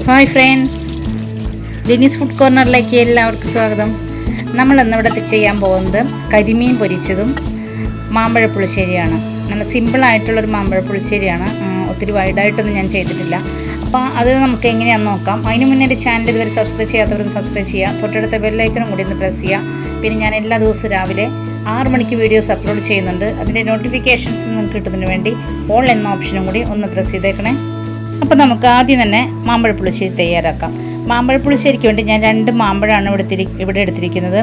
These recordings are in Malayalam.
Hi friends, LINI'S ഫുഡ് കോർണറിലേക്ക് എല്ലാവർക്കും സ്വാഗതം. നമ്മൾ ഇന്ന് ഇവിടെ ചെയ്യാൻ പോകുന്നത് കരിമീൻ പൊരിച്ചതും മാമ്പഴ പുളിശ്ശേരിയാണ്. നല്ല സിമ്പിൾ ആയിട്ടുള്ളൊരു മാമ്പഴ പുളിശ്ശേരിയാണ്. ഒത്തിരി വൈഡായിട്ടൊന്നും ഞാൻ ചെയ്തിട്ടില്ല. അപ്പോൾ അത് നമുക്ക് എങ്ങനെയാണെന്ന് നോക്കാം. അതിന് മുന്നേ എൻ്റെ ചാനൽ ഇതുവരെ സബ്സ്ക്രൈബ് ചെയ്യാത്തവരൊന്ന് സബ്സ്ക്രൈബ് ചെയ്യുക. തൊട്ടടുത്ത ബെല്ലൈക്കനും കൂടി ഒന്ന് പ്രസ് ചെയ്യുക. പിന്നെ ഞാൻ എല്ലാ ദിവസവും രാവിലെ 6 മണിക്ക് വീഡിയോസ് അപ്ലോഡ് ചെയ്യുന്നുണ്ട്. അതിൻ്റെ നോട്ടിഫിക്കേഷൻസ് നിങ്ങൾക്ക് കിട്ടുന്നതിന് വേണ്ടി ഓൾ എന്ന ഓപ്ഷനും കൂടി ഒന്ന് പ്രസ് ചെയ്തേക്കണേ. അപ്പോൾ നമുക്ക് ആദ്യം തന്നെ മാമ്പഴ പുളിശ്ശേരി തയ്യാറാക്കാം. മാമ്പഴ പുളിശ്ശേരിക്ക് വേണ്ടി ഞാൻ 2 മാമ്പഴമാണ് ഇവിടെ എടുത്തിരിക്കുന്നത്.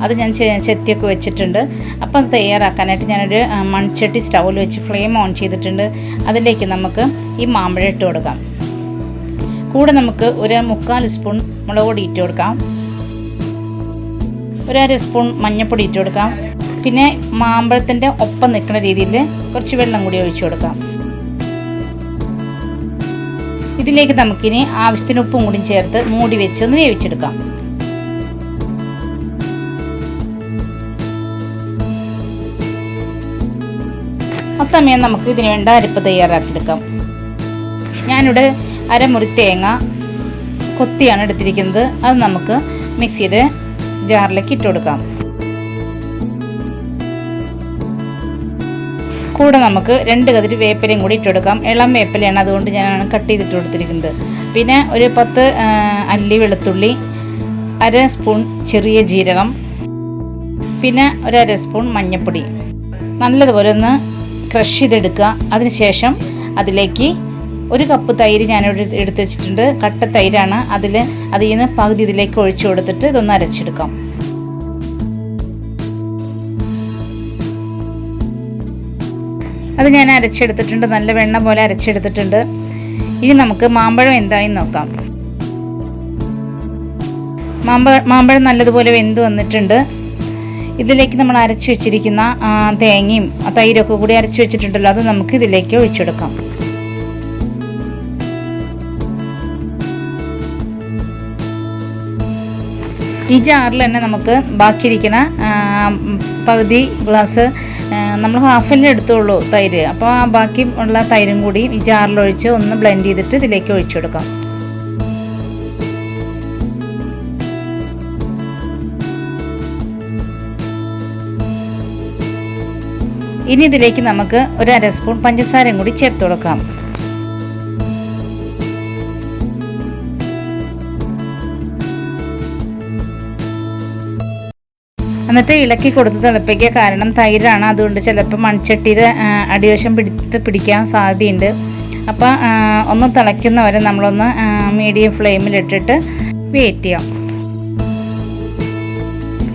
അത് ഞാൻ ചെത്തിയൊക്കെ വെച്ചിട്ടുണ്ട്. അപ്പോൾ അത് തയ്യാറാക്കാനായിട്ട് ഞാനൊരു മൺചട്ടി സ്റ്റൗവിൽ വെച്ച് ഫ്ലെയിം ഓൺ ചെയ്തിട്ടുണ്ട്. അതിലേക്ക് നമുക്ക് ഈ മാമ്പഴം ഇട്ട് കൊടുക്കാം. കൂടെ നമുക്ക് ഒരു 3/4 സ്പൂൺ മുളക് പൊടി ഇട്ട് കൊടുക്കാം. ഒരു 1/2 സ്പൂൺ മഞ്ഞൾപ്പൊടി ഇട്ട് കൊടുക്കാം. പിന്നെ മാമ്പഴത്തിൻ്റെ ഒപ്പം നിൽക്കുന്ന രീതിയിൽ കുറച്ച് വെള്ളം കൂടി ഒഴിച്ചു കൊടുക്കാം. ഇതിലേക്ക് നമുക്കിനി ആവശ്യത്തിന് ഉപ്പും കൂടി ചേർത്ത് മൂടി വെച്ച് ഒന്ന് വേവിച്ചെടുക്കാം. ആ സമയം നമുക്ക് ഇതിന് വേണ്ട അരപ്പ് തയ്യാറാക്കിയെടുക്കാം. ഞാനിവിടെ 1/2 മുറി തേങ്ങ കൊത്തിയാണ് എടുത്തിരിക്കുന്നത്. അത് നമുക്ക് മിക്സിയുടെ ജാറിലേക്ക് ഇട്ട് കൊടുക്കാം. കൂടെ നമുക്ക് 2 കതിര് വേപ്പിലയും കൂടി ഇട്ട് കൊടുക്കാം. ഇളം വേപ്പിലയാണ്, അതുകൊണ്ട് ഞാനാണ് കട്ട് ചെയ്തിട്ട് കൊടുത്തിരിക്കുന്നത്. പിന്നെ ഒരു 10 അല്ലി വെളുത്തുള്ളി, 1/2 സ്പൂൺ ചെറിയ ജീരകം, പിന്നെ ഒരു 1/2 സ്പൂൺ മഞ്ഞൾപ്പൊടി നല്ലതുപോലെ ഒന്ന് ക്രഷ് ചെയ്തെടുക്കുക. അതിനുശേഷം അതിലേക്ക് 1 കപ്പ് തൈര് ഞാനിവിടെ എടുത്ത് വെച്ചിട്ടുണ്ട്. കട്ട തൈരാണ്. അതിൽ നിന്ന് പകുതി ഇതിലേക്ക് ഒഴിച്ചു കൊടുത്തിട്ട് ഇതൊന്ന് അരച്ചെടുക്കാം. അത് ഞാൻ അരച്ചെടുത്തിട്ടുണ്ട്. നല്ല വെണ്ണ പോലെ അരച്ചെടുത്തിട്ടുണ്ട്. ഇനി നമുക്ക് മാമ്പഴം എന്തായി നോക്കാം. മാമ്പഴം നല്ലതുപോലെ വെന്ത് വന്നിട്ടുണ്ട്. ഇതിലേക്ക് നമ്മൾ അരച്ചു വെച്ചിരിക്കുന്ന തേങ്ങയും തൈരൊക്കെ കൂടി അരച്ചു വെച്ചിട്ടുണ്ടല്ലോ, അത് നമുക്ക് ഇതിലേക്ക് ഒഴിച്ചെടുക്കാം. ഈ ജാറിൽ തന്നെ നമുക്ക് ബാക്കിയിരിക്കുന്ന പകുതി ഗ്ലാസ് നമ്മൾ ഹാഫിൽ എടുത്തുള്ളൂ തൈര്. അപ്പോൾ ആ ബാക്കി ഉള്ള തൈരും കൂടി ഈ ജാറിലൊഴിച്ച് ഒന്ന് ബ്ലെൻഡ് ചെയ്തിട്ട് ഇതിലേക്ക് ഒഴിച്ചു കൊടുക്കാം. ഇനി ഇതിലേക്ക് നമുക്ക് ഒരു 1/2 സ്പൂൺ പഞ്ചസാരയും കൂടി ചേർത്ത് കൊടുക്കാം. എന്നിട്ട് ഇളക്കി കൊടുത്ത് തിളപ്പിക്കുക. കാരണം തൈരാണ്, അതുകൊണ്ട് ചിലപ്പോൾ മൺചട്ടിയുടെ അടിവശം പിടിക്കാൻ സാധ്യതയുണ്ട്. അപ്പോൾ ഒന്ന് തിളയ്ക്കുന്നവരെ നമ്മളൊന്ന് മീഡിയം ഫ്ലെയിമിലിട്ടിട്ട് വെയിറ്റ് ചെയ്യാം.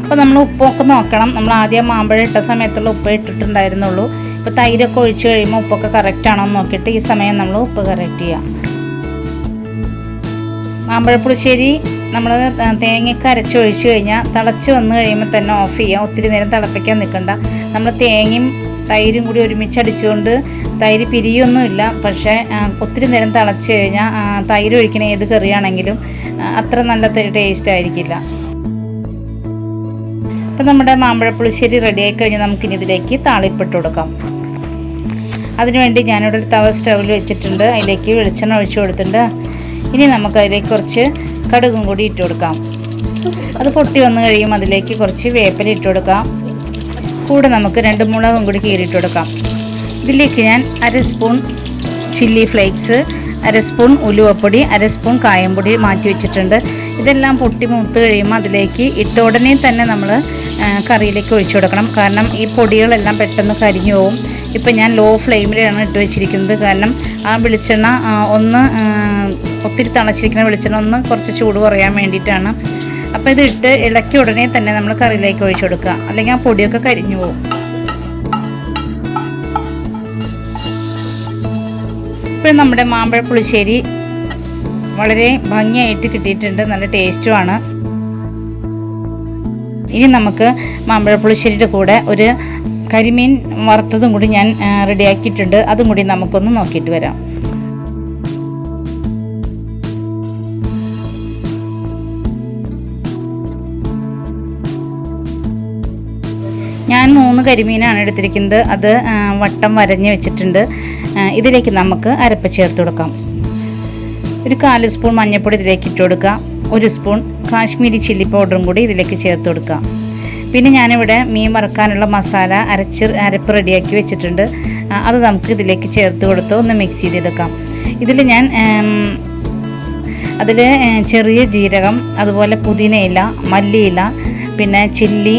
അപ്പോൾ നമ്മൾ ഉപ്പൊക്കെ നോക്കണം. നമ്മൾ ആദ്യം മാമ്പഴം ഇട്ട സമയത്തുള്ള ഉപ്പ് ഇട്ടിട്ടുണ്ടായിരുന്നുള്ളൂ. ഇപ്പോൾ തൈരൊക്കെ ഒഴിച്ച് കഴിയുമ്പോൾ ഉപ്പൊക്കെ കറക്റ്റാണോ എന്ന് നോക്കിയിട്ട് ഈ സമയം നമ്മൾ ഉപ്പ് കറക്റ്റ് ചെയ്യാം. മാമ്പഴപ്പുളിശ്ശേരി നമ്മൾ തേങ്ങയൊക്കെ അരച്ചൊഴിച്ച് കഴിഞ്ഞാൽ തിളച്ച് വന്നു കഴിയുമ്പോൾ തന്നെ ഓഫ് ചെയ്യാം. ഒത്തിരി നേരം തിളപ്പിക്കാൻ നിൽക്കണ്ട. നമ്മൾ തേങ്ങയും തൈരും കൂടി ഒരുമിച്ചടിച്ചുകൊണ്ട് തൈര് പിരിയൊന്നുമില്ല. പക്ഷേ ഒത്തിരി നേരം തിളച്ച് കഴിഞ്ഞാൽ തൈര് ഒഴിക്കണ ഏത് കറിയാണെങ്കിലും അത്ര നല്ല ടേസ്റ്റ് ആയിരിക്കില്ല. അപ്പോൾ നമ്മുടെ മാമ്പഴപ്പുളിശ്ശേരി റെഡിയായി കഴിഞ്ഞാൽ നമുക്കിനി ഇതിലേക്ക് താളിപ്പിട്ട് കൊടുക്കാം. അതിനുവേണ്ടി ഞാനിവിടെ ഒരു തവ സ്റ്റൗവിൽ വെച്ചിട്ടുണ്ട്. അതിലേക്ക് വെളിച്ചെണ്ണ ഒഴിച്ചു കൊടുത്തിട്ടുണ്ട്. ഇനി നമുക്കതിലേക്ക് കുറച്ച് കടുകും കൂടി ഇട്ട് കൊടുക്കാം. അത് പൊട്ടി വന്നു കഴിയുമ്പോൾ അതിലേക്ക് കുറച്ച് വേപ്പില ഇട്ട് കൊടുക്കാം. കൂടെ നമുക്ക് 2 മുളകും കൂടി കീറിയിട്ട് കൊടുക്കാം. ഇതിലേക്ക് ഞാൻ 1/2 സ്പൂൺ ചില്ലി ഫ്ലേക്സ്, 1/2 സ്പൂൺ ഉലുവപ്പൊടി, 1/2 സ്പൂൺ കായംപൊടി മാറ്റി വെച്ചിട്ടുണ്ട്. ഇതെല്ലാം പൊട്ടി മൂത്ത് കഴിയുമ്പോൾ അതിലേക്ക് ഇട്ട ഉടനെ തന്നെ നമ്മൾ കറിയിലേക്ക് ഒഴിച്ചു കൊടുക്കണം. കാരണം ഈ പൊടികളെല്ലാം പെട്ടെന്ന് കരിഞ്ഞു പോകും. ഇപ്പം ഞാൻ ലോ ഫ്ലെയിമിലാണ് ഇട്ട് വെച്ചിരിക്കുന്നത്. കാരണം ആ വെളിച്ചെണ്ണ ഒന്ന് ഒത്തിരി തണച്ചിരിക്കുന്ന വെളിച്ചെണ്ണ ഒന്ന് കുറച്ച് ചൂട് കുറയാൻ വേണ്ടിയിട്ടാണ്. അപ്പോൾ ഇത് ഇട്ട് ഇളക്കി ഉടനെ തന്നെ നമ്മൾ കറിയിലേക്ക് ഒഴിച്ചു കൊടുക്കുക, അല്ലെങ്കിൽ ആ പൊടിയൊക്കെ കരിഞ്ഞു പോകും. ഇപ്പോൾ നമ്മുടെ മാമ്പഴ പുളിശ്ശേരി വളരെ ഭംഗിയായിട്ട് കിട്ടിയിട്ടുണ്ട്. നല്ല ടേസ്റ്റുമാണ്. ഇനി നമുക്ക് മാമ്പഴ പുളിശ്ശേരിയുടെ കൂടെ ഒരു കരിമീൻ വറുത്തതും കൂടി ഞാൻ റെഡിയാക്കിയിട്ടുണ്ട്. അതും കൂടി നമുക്കൊന്ന് നോക്കിയിട്ട് വരാം. ഞാൻ 3 കരിമീനാണ് എടുത്തിരിക്കുന്നത്. അത് വട്ടം വരഞ്ഞ് വെച്ചിട്ടുണ്ട്. ഇതിലേക്ക് നമുക്ക് അരപ്പ് ചേർത്ത് കൊടുക്കാം. ഒരു 1/4 സ്പൂൺ മഞ്ഞൾപ്പൊടി ഇതിലേക്ക് ഇട്ട് കൊടുക്കുക. 1 സ്പൂൺ കാശ്മീരി ചില്ലി പൗഡറും കൂടി ഇതിലേക്ക് ചേർത്ത് കൊടുക്കുക. പിന്നെ ഞാനിവിടെ മീൻ വറുക്കാനുള്ള മസാല അരപ്പ് റെഡിയാക്കി വെച്ചിട്ടുണ്ട്. അത് നമുക്ക് ഇതിലേക്ക് ചേർത്ത് കൊടുത്ത് ഒന്ന് മിക്സ് ചെയ്തെടുക്കാം. ഇതിൽ ഞാൻ അതിൽ ചെറിയ ജീരകം, അതുപോലെ പുതിനയില, മല്ലിയില, പിന്നെ ചില്ലി,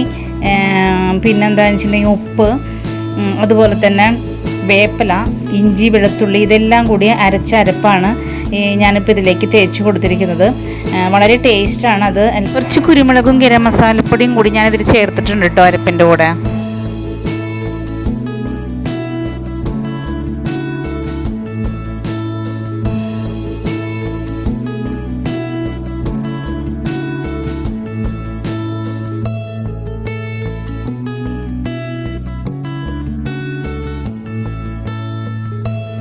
പിന്നെന്താണെന്ന് വെച്ചിട്ടുണ്ടെങ്കിൽ ഉപ്പ്, അതുപോലെ തന്നെ വേപ്പില, ഇഞ്ചി, വെളുത്തുള്ളി ഇതെല്ലാം കൂടി അരച്ച അരപ്പാണ് ഞാനിപ്പോൾ ഇതിലേക്ക് തേച്ച് കൊടുത്തിരിക്കുന്നത്. വളരെ ടേസ്റ്റാണ് അത്. കുറച്ച് കുരുമുളകും ഗരം മസാലപ്പൊടിയും കൂടി ഞാനിതിൽ ചേർത്തിട്ടുണ്ട് കേട്ടോ അരപ്പിൻ്റെ കൂടെ.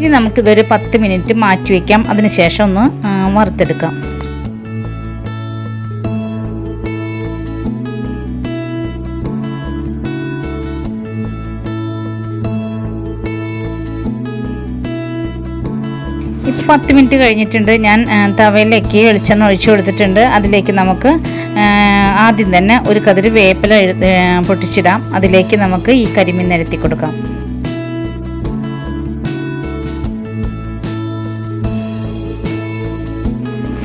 ഇനി നമുക്കിതൊരു 10 മിനിറ്റ് മാറ്റി വയ്ക്കാം. അതിനുശേഷം ഒന്ന് വറുത്തെടുക്കാം. ഇപ്പോൾ 10 മിനിറ്റ് കഴിഞ്ഞിട്ടുണ്ട്. ഞാൻ തവയിലേക്ക് വെളിച്ചെണ്ണ ഒഴിച്ചു കൊടുത്തിട്ടുണ്ട്. അതിലേക്ക് നമുക്ക് ആദ്യം തന്നെ ഒരു കതിര് വേപ്പില പൊട്ടിച്ചിടാം. അതിലേക്ക് നമുക്ക് ഈ കരിമീൻ നിരത്തി കൊടുക്കാം.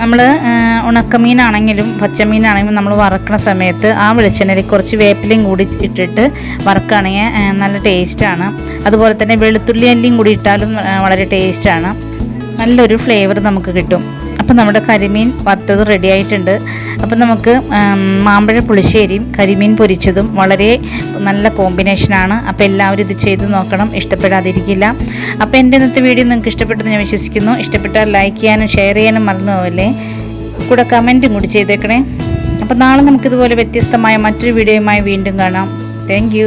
നമ്മൾ ഉണക്കമീനാണെങ്കിലും പച്ചമീനാണെങ്കിലും നമ്മൾ വറക്കണ സമയത്ത് ആ വെളിച്ചെണ്ണയിൽ കുറച്ച് വേപ്പിലയും കൂടി ഇട്ടിട്ട് വറക്കുകയാണെങ്കിൽ നല്ല ടേസ്റ്റാണ്. അതുപോലെ തന്നെ വെളുത്തുള്ളി അല്ലിയും കൂടി ഇട്ടാലും വളരെ ടേസ്റ്റാണ്. നല്ലൊരു ഫ്ലേവർ നമുക്ക് കിട്ടും. അപ്പം നമ്മുടെ കരിമീൻ വറുത്തത് റെഡി ആയിട്ടുണ്ട്. അപ്പം നമുക്ക് മാമ്പഴ പുളിശ്ശേരിയും കരിമീൻ പൊരിച്ചതും വളരെ നല്ല കോമ്പിനേഷനാണ്. അപ്പോൾ എല്ലാവരും ഇത് ചെയ്ത് നോക്കണം, ഇഷ്ടപ്പെടാതിരിക്കില്ല. അപ്പോൾ എൻ്റെ ഇന്നത്തെ വീഡിയോ നിങ്ങൾക്ക് ഇഷ്ടപ്പെട്ടെന്ന് ഞാൻ വിശ്വസിക്കുന്നു. ഇഷ്ടപ്പെട്ടാൽ ലൈക്ക് ചെയ്യാനും ഷെയർ ചെയ്യാനും മറന്നു പോകല്ലേ. കൂടെ കമൻറ്റും കൂടി ചെയ്തേക്കണേ. അപ്പോൾ നാളെ നമുക്കിതുപോലെ വ്യത്യസ്തമായ മറ്റൊരു വീഡിയോയുമായി വീണ്ടും കാണാം. താങ്ക്